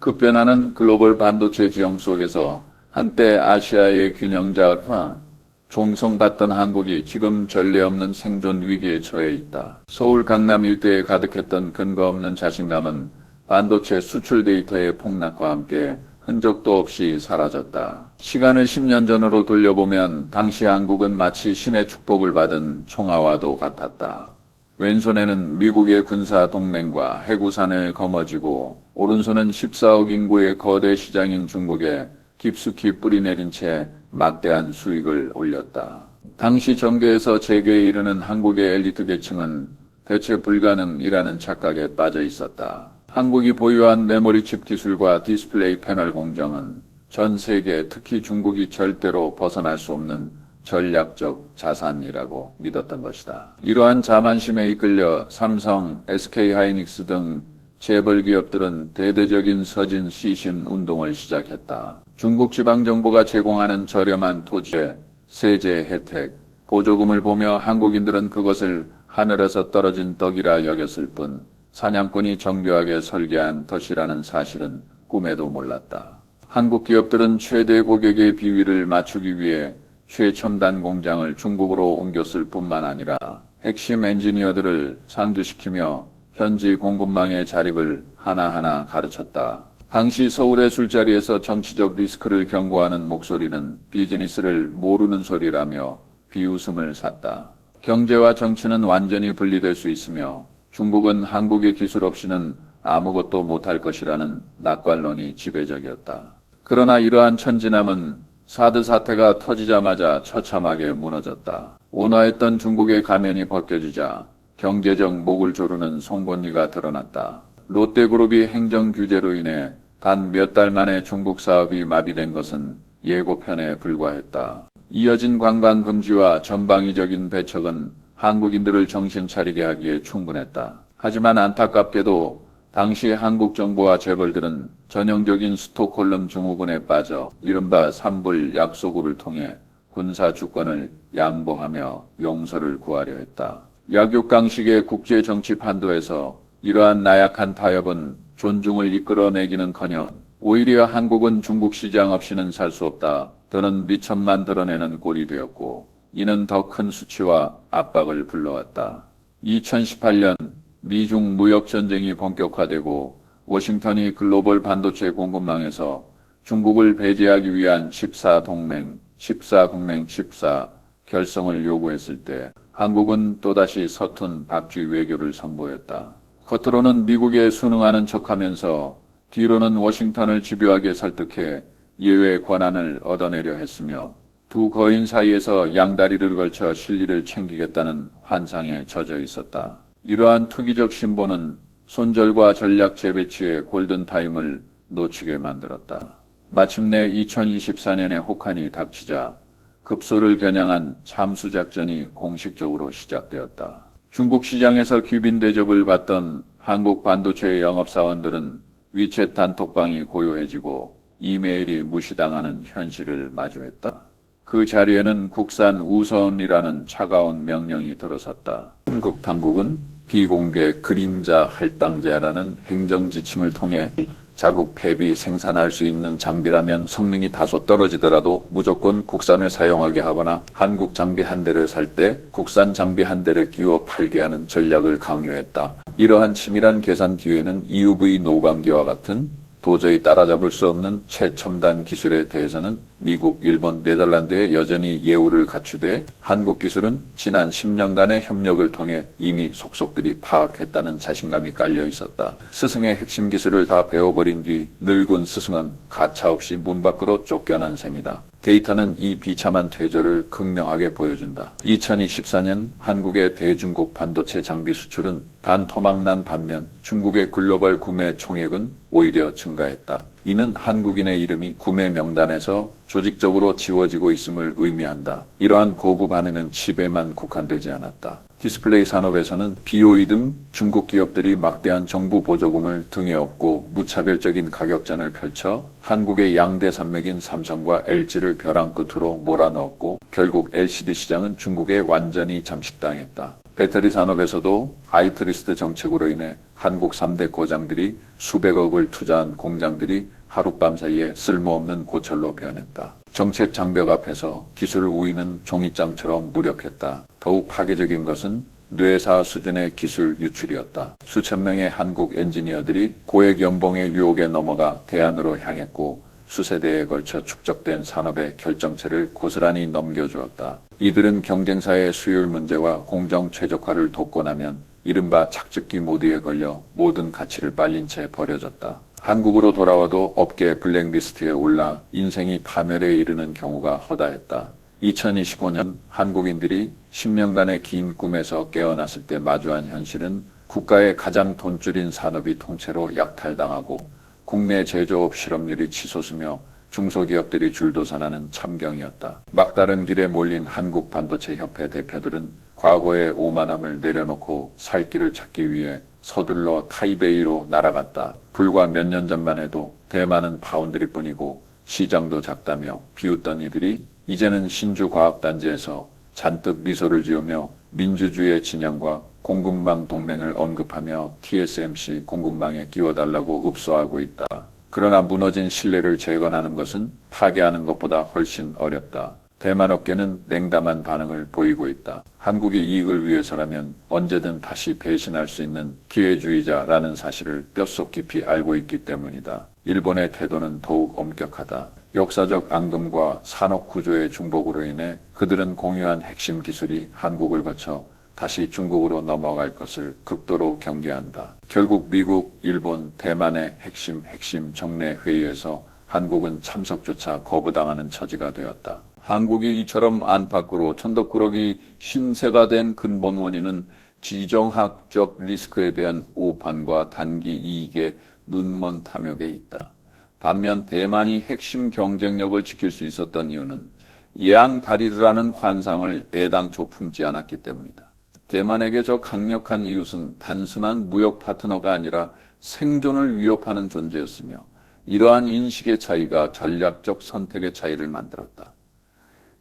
급변하는 글로벌 반도체 지형 속에서 한때 아시아의 균형자와 종성받던 한국이 지금 전례 없는 생존 위기에 처해 있다. 서울 강남 일대에 가득했던 근거 없는 자신감은 반도체 수출 데이터의 폭락과 함께 흔적도 없이 사라졌다. 시간을 10년 전으로 돌려보면 당시 한국은 마치 신의 축복을 받은 청아와도 같았다. 왼손에는 미국의 군사 동맹과 해구산을 거머쥐고 오른손은 14억 인구의 거대 시장인 중국에 깊숙이 뿌리내린 채 막대한 수익을 올렸다. 당시 정계에서 재계에 이르는 한국의 엘리트 계층은 대체 불가능이라는 착각에 빠져 있었다. 한국이 보유한 메모리칩 기술과 디스플레이 패널 공정은 전 세계, 특히 중국이 절대로 벗어날 수 없는 전략적 자산이라고 믿었던 것이다. 이러한 자만심에 이끌려 삼성, SK하이닉스 등 재벌 기업들은 대대적인 서진 시신 운동을 시작했다. 중국 지방정부가 제공하는 저렴한 토지에 세제 혜택, 보조금을 보며 한국인들은 그것을 하늘에서 떨어진 떡이라 여겼을 뿐 사냥꾼이 정교하게 설계한 덫이라는 사실은 꿈에도 몰랐다. 한국 기업들은 최대 고객의 비위를 맞추기 위해 최첨단 공장을 중국으로 옮겼을 뿐만 아니라 핵심 엔지니어들을 상주시키며 현지 공급망의 자립을 하나하나 가르쳤다. 당시 서울의 술자리에서 정치적 리스크를 경고하는 목소리는 비즈니스를 모르는 소리라며 비웃음을 샀다. 경제와 정치는 완전히 분리될 수 있으며 중국은 한국의 기술 없이는 아무것도 못할 것이라는 낙관론이 지배적이었다. 그러나 이러한 천진함은 사드 사태가 터지자마자 처참하게 무너졌다. 온화했던 중국의 가면이 벗겨지자 경제적 목을 조르는 송곳니가 드러났다. 롯데그룹이 행정 규제로 인해 단 몇 달 만에 중국 사업이 마비된 것은 예고편에 불과했다. 이어진 관광 금지와 전방위적인 배척은 한국인들을 정신 차리게 하기에 충분했다. 하지만 안타깝게도 당시 한국 정부와 재벌들은 전형적인 스톡홀름 증후군에 빠져 이른바 삼불 약소구를 통해 군사 주권을 양보하며 용서를 구하려 했다. 약육강식의 국제 정치 판도에서 이러한 나약한 타협은 존중을 이끌어내기는커녕 오히려 한국은 중국 시장 없이는 살 수 없다. 더는 미천만 드러내는 꼴이 되었고 이는 더 큰 수치와 압박을 불러왔다. 2018년 미중 무역전쟁이 본격화되고 워싱턴이 글로벌 반도체 공급망에서 중국을 배제하기 위한 14동맹, 14국맹 14 결성을 요구했을 때 한국은 또다시 서툰 박쥐 외교를 선보였다. 겉으로는 미국에 순응하는 척하면서 뒤로는 워싱턴을 집요하게 설득해 예외 권한을 얻어내려 했으며 두 거인 사이에서 양다리를 걸쳐 실리를 챙기겠다는 환상에 젖어 있었다. 이러한 투기적 신보는 손절과 전략 재배치의 골든타임을 놓치게 만들었다. 마침내 2024년에 혹한이 닥치자 급소를 겨냥한 참수작전이 공식적으로 시작되었다. 중국 시장에서 귀빈 대접을 받던 한국 반도체 영업사원들은 위챗 단톡방이 고요해지고 이메일이 무시당하는 현실을 마주했다. 그 자리에는 국산 우선이라는 차가운 명령이 들어섰다. 한국 당국은 비공개 그림자 할당제라는 행정지침을 통해 자국 폐비 생산할 수 있는 장비라면 성능이 다소 떨어지더라도 무조건 국산을 사용하게 하거나 한국 장비 한 대를 살 때 국산 장비 한 대를 끼워 팔게 하는 전략을 강요했다. 이러한 치밀한 계산 뒤에는 EUV 노광기와 같은 도저히 따라잡을 수 없는 최첨단 기술에 대해서는 미국, 일본, 네덜란드에 여전히 예우를 갖추되 한국 기술은 지난 10년간의 협력을 통해 이미 속속들이 파악했다는 자신감이 깔려 있었다. 스승의 핵심 기술을 다 배워버린 뒤 늙은 스승은 가차없이 문 밖으로 쫓겨난 셈이다. 데이터는 이 비참한 퇴조를 극명하게 보여준다. 2024년 한국의 대중국 반도체 장비 수출은 반토막난 반면 중국의 글로벌 구매 총액은 오히려 증가했다. 이는 한국인의 이름이 구매 명단에서 조직적으로 지워지고 있음을 의미한다. 이러한 고부 반응은 칩에만 국한되지 않았다. 디스플레이 산업에서는 BOE 등 중국 기업들이 막대한 정부 보조금을 등에 업고 무차별적인 가격전을 펼쳐 한국의 양대 산맥인 삼성과 LG를 벼랑 끝으로 몰아넣었고 결국 LCD 시장은 중국에 완전히 잠식당했다. 배터리 산업에서도 아이트리스트 정책으로 인해 한국 3대 고장들이 수백억을 투자한 공장들이 하룻밤 사이에 쓸모없는 고철로 변했다. 정책 장벽 앞에서 기술 우위는 종이장처럼 무력했다. 더욱 파괴적인 것은 뇌사 수준의 기술 유출이었다. 수천 명의 한국 엔지니어들이 고액 연봉의 유혹에 넘어가 대안으로 향했고 수세대에 걸쳐 축적된 산업의 결정체를 고스란히 넘겨주었다. 이들은 경쟁사의 수율 문제와 공정 최적화를 돕고 나면 이른바 착즙기 모드에 걸려 모든 가치를 빨린 채 버려졌다. 한국으로 돌아와도 업계 블랙리스트에 올라 인생이 파멸에 이르는 경우가 허다했다. 2025년 한국인들이 10년간의 긴 꿈에서 깨어났을 때 마주한 현실은 국가의 가장 돈줄인 산업이 통째로 약탈당하고 국내 제조업 실업률이 치솟으며 중소기업들이 줄도산하는 참경이었다. 막다른 길에 몰린 한국반도체협회 대표들은 과거의 오만함을 내려놓고 살 길을 찾기 위해 서둘러 타이베이로 날아갔다. 불과 몇 년 전만 해도 대만은 파운드리 뿐이고 시장도 작다며 비웃던 이들이 이제는 신주과학단지에서 잔뜩 미소를 지으며 민주주의의 진영과 공급망 동맹을 언급하며 TSMC 공급망에 끼워달라고 읍소하고 있다. 그러나 무너진 신뢰를 재건하는 것은 파괴하는 것보다 훨씬 어렵다. 대만 업계는 냉담한 반응을 보이고 있다. 한국의 이익을 위해서라면 언제든 다시 배신할 수 있는 기회주의자라는 사실을 뼛속 깊이 알고 있기 때문이다. 일본의 태도는 더욱 엄격하다. 역사적 앙금과 산업 구조의 중복으로 인해 그들은 공유한 핵심 기술이 한국을 거쳐 다시 중국으로 넘어갈 것을 극도로 경계한다. 결국 미국, 일본, 대만의 핵심 정례 회의에서 한국은 참석조차 거부당하는 처지가 되었다. 한국이 이처럼 안팎으로 천덕꾸러기 신세가 된 근본 원인은 지정학적 리스크에 대한 오판과 단기 이익의 눈먼 탐욕에 있다. 반면 대만이 핵심 경쟁력을 지킬 수 있었던 이유는 양다리르라는 환상을 애당초 품지 않았기 때문이다. 대만에게 저 강력한 이웃은 단순한 무역 파트너가 아니라 생존을 위협하는 존재였으며 이러한 인식의 차이가 전략적 선택의 차이를 만들었다.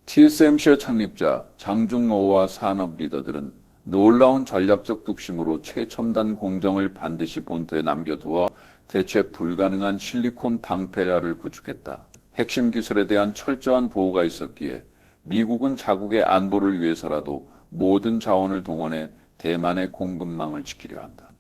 TSMC의 창립자 장중호와 산업 리더들은 놀라운 전략적 뚝심으로 최첨단 공정을 반드시 본토에 남겨두어 대체 불가능한 실리콘 방패라를 구축했다. 핵심 기술에 대한 철저한 보호가 있었기에 미국은 자국의 안보를 위해서라도 모든 자원을 동원해 대만의 공급망을 지키려 한다.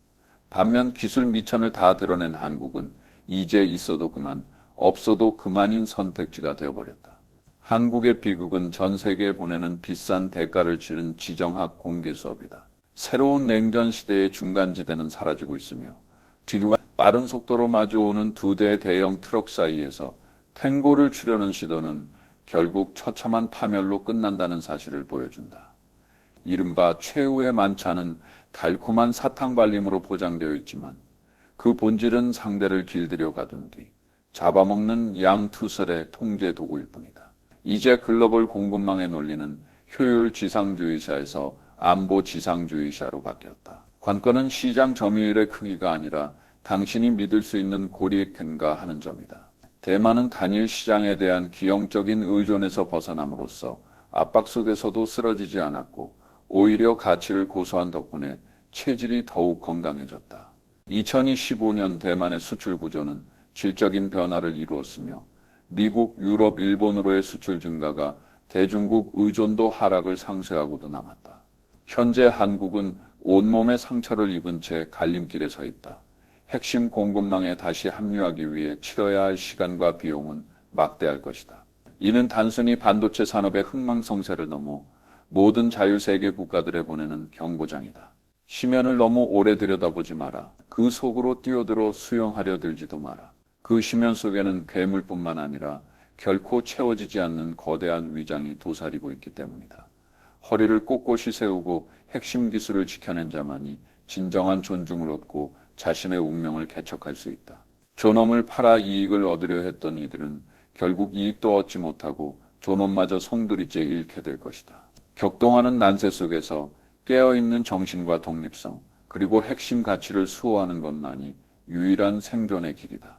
반면 기술 미천을 다 드러낸 한국은 이제 있어도 그만, 없어도 그만인 선택지가 되어버렸다. 한국의 비극은 전 세계에 보내는 비싼 대가를 치른 지정학 공개 수업이다. 새로운 냉전 시대의 중간지대는 사라지고 있으며 뒤로 빠른 속도로 마주오는 두 대 대형 트럭 사이에서 탱고를 추려는 시도는 결국 처참한 파멸로 끝난다는 사실을 보여준다. 이른바 최후의 만찬은 달콤한 사탕 발림으로 포장되어 있지만 그 본질은 상대를 길들여 가둔 뒤 잡아먹는 양투설의 통제 도구일 뿐이다. 이제 글로벌 공급망의 논리는 효율 지상주의사에서 안보 지상주의사로 바뀌었다. 관건은 시장 점유율의 크기가 아니라 당신이 믿을 수 있는 고리익행가 하는 점이다. 대만은 단일 시장에 대한 기형적인 의존에서 벗어남으로써 압박 속에서도 쓰러지지 않았고 오히려 가치를 고수한 덕분에 체질이 더욱 건강해졌다. 2025년 대만의 수출 구조는 질적인 변화를 이루었으며 미국, 유럽, 일본으로의 수출 증가가 대중국 의존도 하락을 상쇄하고도 남았다. 현재 한국은 온몸에 상처를 입은 채 갈림길에 서 있다. 핵심 공급망에 다시 합류하기 위해 치러야 할 시간과 비용은 막대할 것이다. 이는 단순히 반도체 산업의 흥망성쇠를 넘어 모든 자유세계 국가들에 보내는 경고장이다. 심연을 너무 오래 들여다보지 마라. 그 속으로 뛰어들어 수영하려 들지도 마라. 그 심연 속에는 괴물뿐만 아니라 결코 채워지지 않는 거대한 위장이 도사리고 있기 때문이다. 허리를 꼿꼿이 세우고 핵심 기술을 지켜낸 자만이 진정한 존중을 얻고 자신의 운명을 개척할 수 있다. 존엄을 팔아 이익을 얻으려 했던 이들은 결국 이익도 얻지 못하고 존엄마저 송두리째 잃게 될 것이다. 격동하는 난세 속에서 깨어있는 정신과 독립성, 그리고 핵심 가치를 수호하는 것만이 유일한 생존의 길이다.